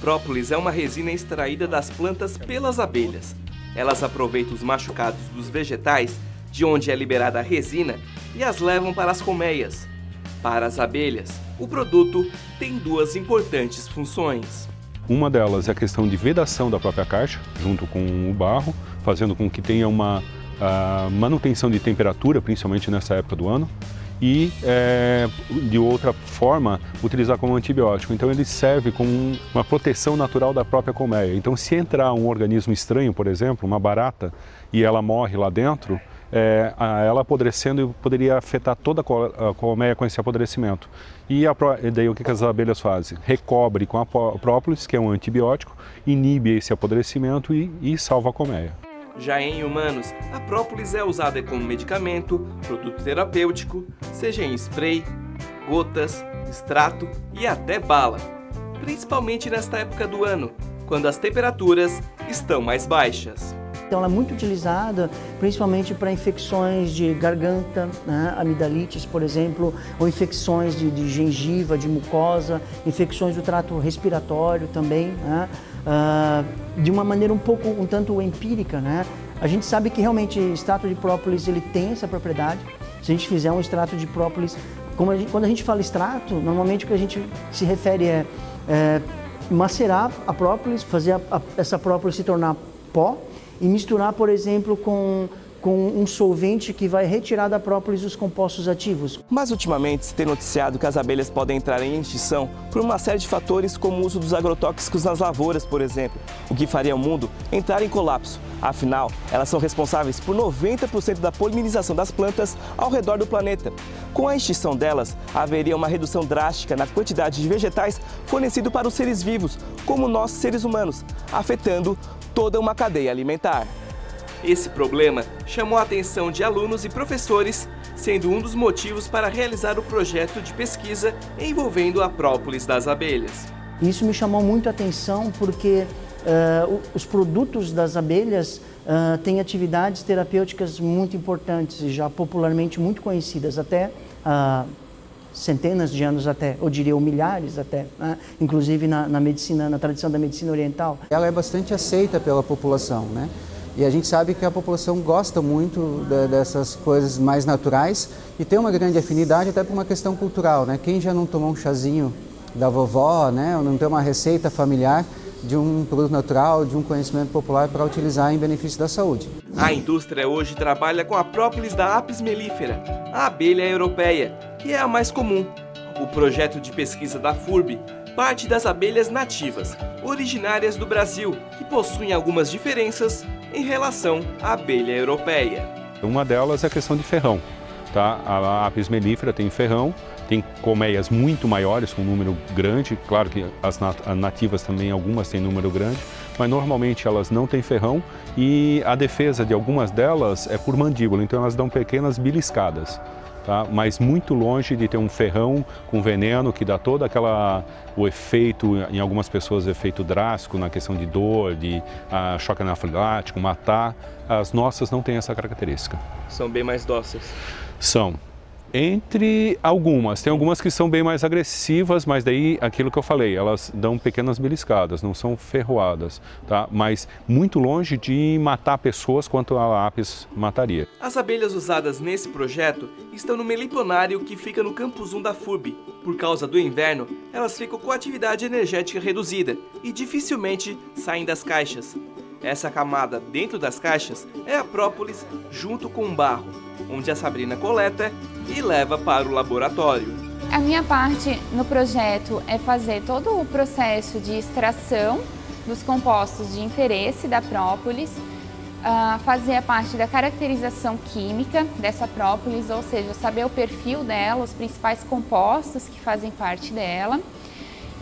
própolis é uma resina extraída das plantas pelas abelhas. Elas aproveitam os machucados dos vegetais, de onde é liberada a resina, e as levam para as colmeias. Para as abelhas, o produto tem duas importantes funções. Uma delas é a questão de vedação da própria caixa, junto com o barro, fazendo com que tenha uma manutenção de temperatura, principalmente nessa época do ano. E, de outra forma, utilizar como antibiótico. Então ele serve como uma proteção natural da própria colmeia. Então se entrar um organismo estranho, por exemplo, uma barata, e ela morre lá dentro, ela apodrecendo poderia afetar toda a colmeia com esse apodrecimento. E daí o que as abelhas fazem? Recobre com a própolis, que é um antibiótico, inibe esse apodrecimento e salva a colmeia. Já em humanos, a própolis é usada como medicamento, produto terapêutico, seja em spray, gotas, extrato e até bala. Principalmente nesta época do ano, quando as temperaturas estão mais baixas. Então ela é muito utilizada principalmente para infecções de garganta, né? Amidalites, por exemplo, ou infecções de gengiva, de mucosa, infecções do trato respiratório também, né? De uma maneira um tanto empírica, né? A gente sabe que realmente o extrato de própolis ele tem essa propriedade. Se a gente fizer um extrato de própolis, quando a gente fala extrato, normalmente o que a gente se refere é macerar a própolis, fazer essa própolis se tornar pó, e misturar, por exemplo, com um solvente que vai retirar da própolis os compostos ativos. Mas ultimamente se tem noticiado que as abelhas podem entrar em extinção por uma série de fatores, como o uso dos agrotóxicos nas lavouras, por exemplo, o que faria o mundo entrar em colapso. Afinal, elas são responsáveis por 90% da polinização das plantas ao redor do planeta. Com a extinção delas, haveria uma redução drástica na quantidade de vegetais fornecido para os seres vivos, como nós seres humanos, afetando toda uma cadeia alimentar. Esse problema chamou a atenção de alunos e professores, sendo um dos motivos para realizar o projeto de pesquisa envolvendo a própolis das abelhas. Isso me chamou muito a atenção porque os produtos das abelhas têm atividades terapêuticas muito importantes e já popularmente muito conhecidas, até centenas de anos até, eu diria milhares até, né? Inclusive na medicina, na tradição da medicina oriental. Ela é bastante aceita pela população, né? E a gente sabe que a população gosta muito dessas coisas mais naturais e tem uma grande afinidade até por uma questão cultural, né? Quem já não tomou um chazinho da vovó, né? Ou não tem uma receita familiar de um produto natural, de um conhecimento popular para utilizar em benefício da saúde. A indústria hoje trabalha com a própolis da Apis mellifera, a abelha europeia, que é a mais comum. O projeto de pesquisa da FURB parte das abelhas nativas, originárias do Brasil, que possuem algumas diferenças em relação à abelha europeia. Uma delas é a questão de ferrão. Tá? A Apis mellifera tem ferrão, tem colmeias muito maiores, com um número grande. Claro que as nativas também, algumas têm número grande, mas normalmente elas não têm ferrão e a defesa de algumas delas é por mandíbula, então elas dão pequenas beliscadas. Tá? Mas muito longe de ter um ferrão com veneno que dá todo o efeito, em algumas pessoas, efeito drástico na questão de dor, de choque anafilático, matar. As nossas não têm essa característica. São bem mais dóceis. São. Entre algumas, tem algumas que são bem mais agressivas, mas daí aquilo que eu falei, elas dão pequenas beliscadas, não são ferroadas, tá? Mas muito longe de matar pessoas quanto a Apis mataria. As abelhas usadas nesse projeto estão no meliponário que fica no campus 1 da FURB. Por causa do inverno, elas ficam com atividade energética reduzida e dificilmente saem das caixas. Essa camada dentro das caixas é a própolis junto com o barro, onde a Sabrina coleta e leva para o laboratório. A minha parte no projeto é fazer todo o processo de extração dos compostos de interesse da própolis, fazer a parte da caracterização química dessa própolis, ou seja, saber o perfil dela, os principais compostos que fazem parte dela.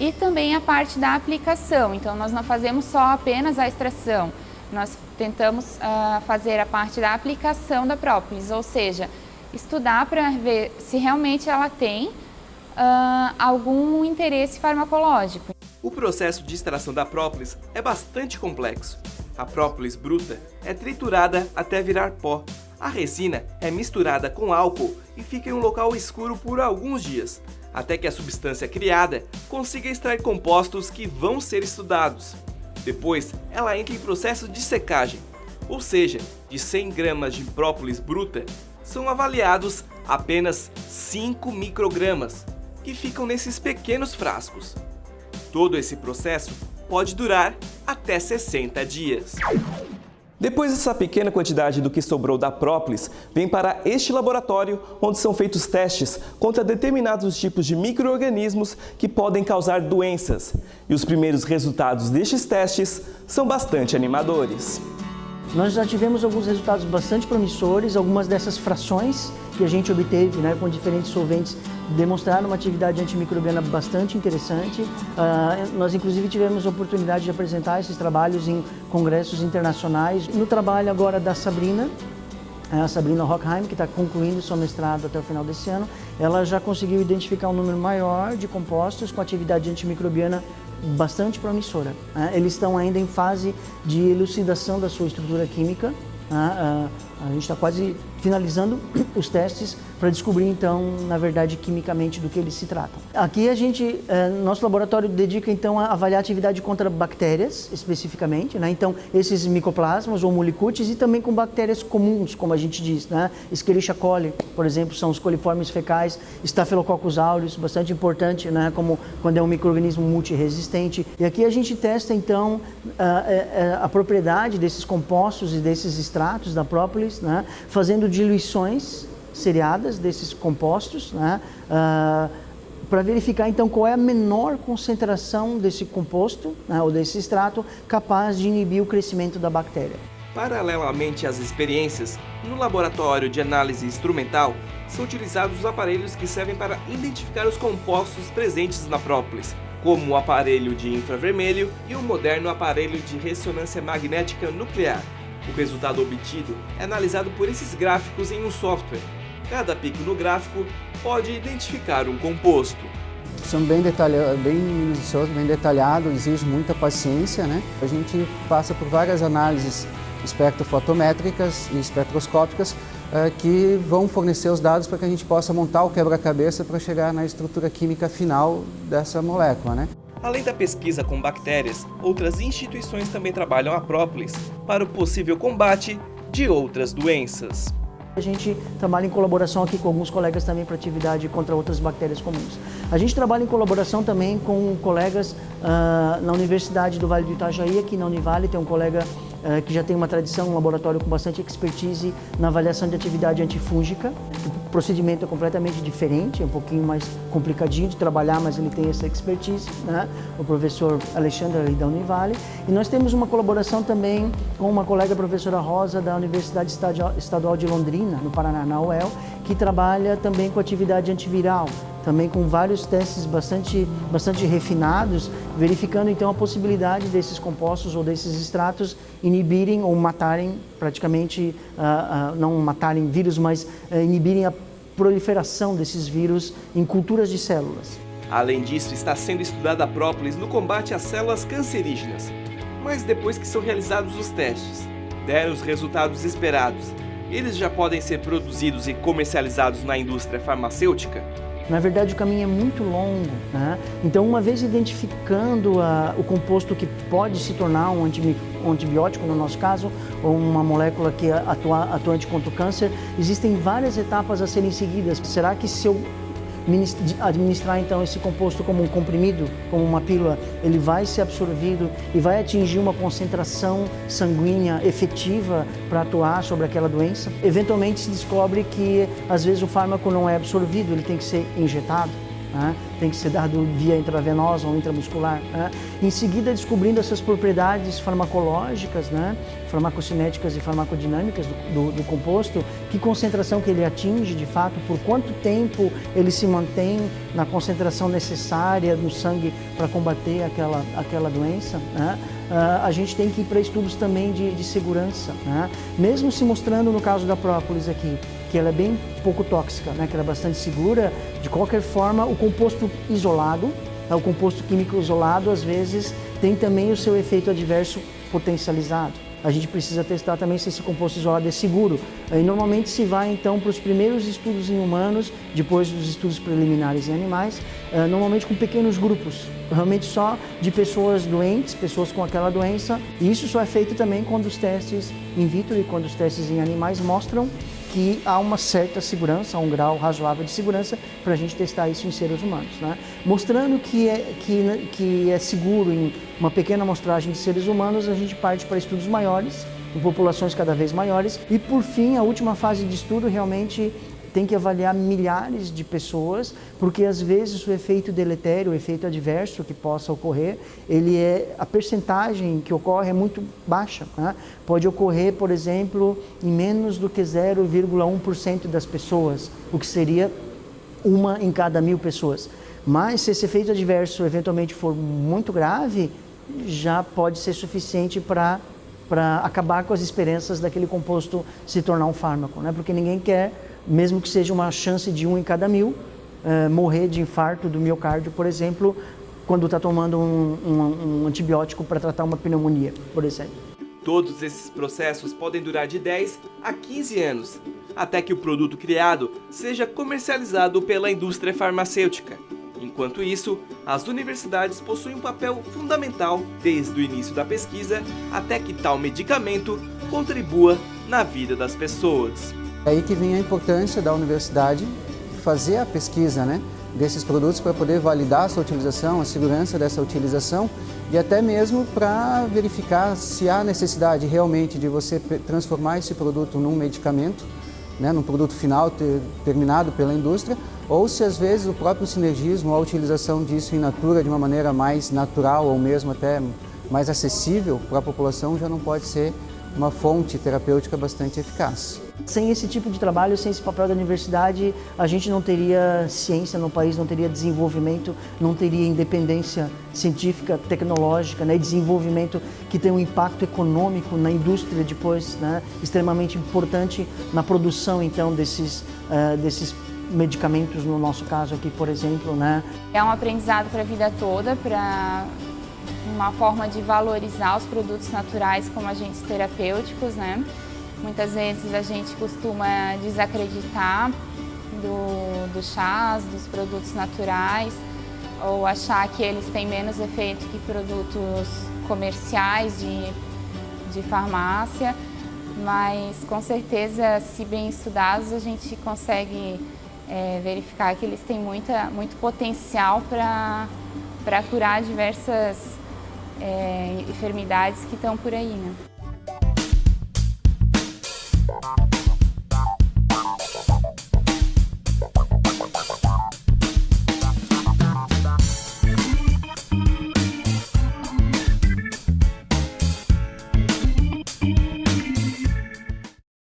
E também a parte da aplicação, então nós não fazemos só apenas a extração, nós tentamos fazer a parte da aplicação da própolis, ou seja, estudar para ver se realmente ela tem algum interesse farmacológico. O processo de extração da própolis é bastante complexo. A própolis bruta é triturada até virar pó. A resina é misturada com álcool e fica em um local escuro por alguns dias. até que a substância criada consiga extrair compostos que vão ser estudados. Depois, ela entra em processo de secagem, ou seja, de 100 gramas de própolis bruta, são avaliados apenas 5 microgramas, que ficam nesses pequenos frascos. Todo esse processo pode durar até 60 dias. Depois dessa pequena quantidade do que sobrou da própolis, vem para este laboratório onde são feitos testes contra determinados tipos de micro-organismos que podem causar doenças. E os primeiros resultados destes testes são bastante animadores. Nós já tivemos alguns resultados bastante promissores, algumas dessas frações que a gente obteve, né, com diferentes solventes, demonstraram uma atividade antimicrobiana bastante interessante. Nós, inclusive, tivemos a oportunidade de apresentar esses trabalhos em congressos internacionais. No trabalho agora da Sabrina, a Sabrina Hockheim, que está concluindo seu mestrado até o final desse ano, ela já conseguiu identificar um número maior de compostos com atividade antimicrobiana bastante promissora. Eles estão ainda em fase de elucidação da sua estrutura química. A gente está quase finalizando os testes para descobrir, então, na verdade, quimicamente do que eles se tratam. Aqui nosso laboratório dedica, então, a avaliar a atividade contra bactérias, especificamente, né? Então, esses micoplasmas ou mulicutes e também com bactérias comuns, como a gente diz, né? Escherichia coli, por exemplo, são os coliformes fecais, Staphylococcus aureus, bastante importante, né? Como quando é um micro-organismo multiresistente. E aqui a gente testa, então, a propriedade desses compostos e desses extratos da própolis, né? Fazendo diluições seriadas desses compostos, né, para verificar então qual é a menor concentração desse composto, né, ou desse extrato capaz de inibir o crescimento da bactéria. Paralelamente às experiências, no laboratório de análise instrumental, são utilizados os aparelhos que servem para identificar os compostos presentes na própolis, como o aparelho de infravermelho e o moderno aparelho de ressonância magnética nuclear. O resultado obtido é analisado por esses gráficos em um software. Cada pico no gráfico pode identificar um composto. São bem minuciosos, bem detalhados, exige muita paciência, né? A gente passa por várias análises espectrofotométricas e espectroscópicas que vão fornecer os dados para que a gente possa montar o quebra-cabeça para chegar na estrutura química final dessa molécula, né? Além da pesquisa com bactérias, outras instituições também trabalham a própolis para o possível combate de outras doenças. A gente trabalha em colaboração aqui com alguns colegas também para atividade contra outras bactérias comuns. A gente trabalha em colaboração também com colegas na Universidade do Vale do Itajaí, aqui na Univale, tem um colega que já tem uma tradição, um laboratório com bastante expertise na avaliação de atividade antifúngica. O procedimento é completamente diferente, é um pouquinho mais complicadinho de trabalhar, mas ele tem essa expertise, né? O professor Alexandre ali da Univale. E nós temos uma colaboração também com uma colega, a professora Rosa, da Universidade Estadual de Londrina, no Paraná, na UEL, que trabalha também com atividade antiviral, também com vários testes bastante refinados, verificando então a possibilidade desses compostos ou desses extratos inibirem ou matarem, praticamente, não matarem vírus, mas inibirem a proliferação desses vírus em culturas de células. Além disso, está sendo estudada a própolis no combate às células cancerígenas. Mas depois que são realizados os testes, deram os resultados esperados, eles já podem ser produzidos e comercializados na indústria farmacêutica? Na verdade, o caminho é muito longo, né? Então, uma vez identificando o composto que pode se tornar um antibiótico, no nosso caso, ou uma molécula que é atuante contra o câncer, existem várias etapas a serem seguidas. Será que se eu administrar então esse composto como um comprimido, como uma pílula, ele vai ser absorvido e vai atingir uma concentração sanguínea efetiva para atuar sobre aquela doença? Eventualmente se descobre que às vezes o fármaco não é absorvido, ele tem que ser injetado, né? Tem que ser dado via intravenosa ou intramuscular, né? Em seguida, descobrindo essas propriedades farmacológicas, né? Farmacocinéticas e farmacodinâmicas do composto, que concentração que ele atinge de fato, por quanto tempo ele se mantém na concentração necessária no sangue para combater aquela doença, né? A gente tem que ir para estudos também de segurança, né? Mesmo se mostrando no caso da própolis aqui, que ela é bem pouco tóxica, né? Que ela é bastante segura, de qualquer forma o composto isolado, o composto químico isolado às vezes tem também o seu efeito adverso potencializado. a gente precisa testar também se esse composto isolado é seguro. E normalmente se vai então para os primeiros estudos em humanos, depois dos estudos preliminares em animais, normalmente com pequenos grupos, realmente só de pessoas doentes, pessoas com aquela doença. E isso só é feito também quando os testes in vitro e quando os testes em animais mostram que há uma certa segurança, um grau razoável de segurança para a gente testar isso em seres humanos, né? Mostrando que é seguro em uma pequena amostragem de seres humanos, a gente parte para estudos maiores, em populações cada vez maiores. E por fim, a última fase de estudo realmente tem que avaliar milhares de pessoas, porque às vezes o efeito deletério, o efeito adverso que possa ocorrer, a percentagem que ocorre é muito baixa, né? Pode ocorrer, por exemplo, em menos do que 0,1% das pessoas, o que seria 1 em cada 1000 pessoas. Mas se esse efeito adverso eventualmente for muito grave, já pode ser suficiente para acabar com as esperanças daquele composto se tornar um fármaco, né? Porque ninguém quer, mesmo que seja uma chance de 1 em cada 1000, morrer de infarto do miocárdio, por exemplo, quando está tomando um antibiótico para tratar uma pneumonia, por exemplo. Todos esses processos podem durar de 10 a 15 anos, até que o produto criado seja comercializado pela indústria farmacêutica. Enquanto isso, as universidades possuem um papel fundamental desde o início da pesquisa até que tal medicamento contribua na vida das pessoas. É aí que vem a importância da universidade fazer a pesquisa, né, desses produtos para poder validar a sua utilização, a segurança dessa utilização e até mesmo para verificar se há necessidade realmente de você transformar esse produto num medicamento, né, num produto final terminado pela indústria, ou se às vezes o próprio sinergismo, a utilização disso in natura de uma maneira mais natural ou mesmo até mais acessível para a população já não pode ser uma fonte terapêutica bastante eficaz. Sem esse tipo de trabalho, sem esse papel da universidade, a gente não teria ciência no país, não teria desenvolvimento, não teria independência científica, tecnológica, né, e desenvolvimento que tem um impacto econômico na indústria depois, né, extremamente importante na produção então desses medicamentos, no nosso caso aqui, por exemplo, né. É um aprendizado para a vida toda, para uma forma de valorizar os produtos naturais como agentes terapêuticos, né? Muitas vezes a gente costuma desacreditar dos chás, dos produtos naturais, ou achar que eles têm menos efeito que produtos comerciais de farmácia, mas com certeza, se bem estudados, a gente consegue verificar que eles têm muito potencial para curar diversas enfermidades que estão por aí, né?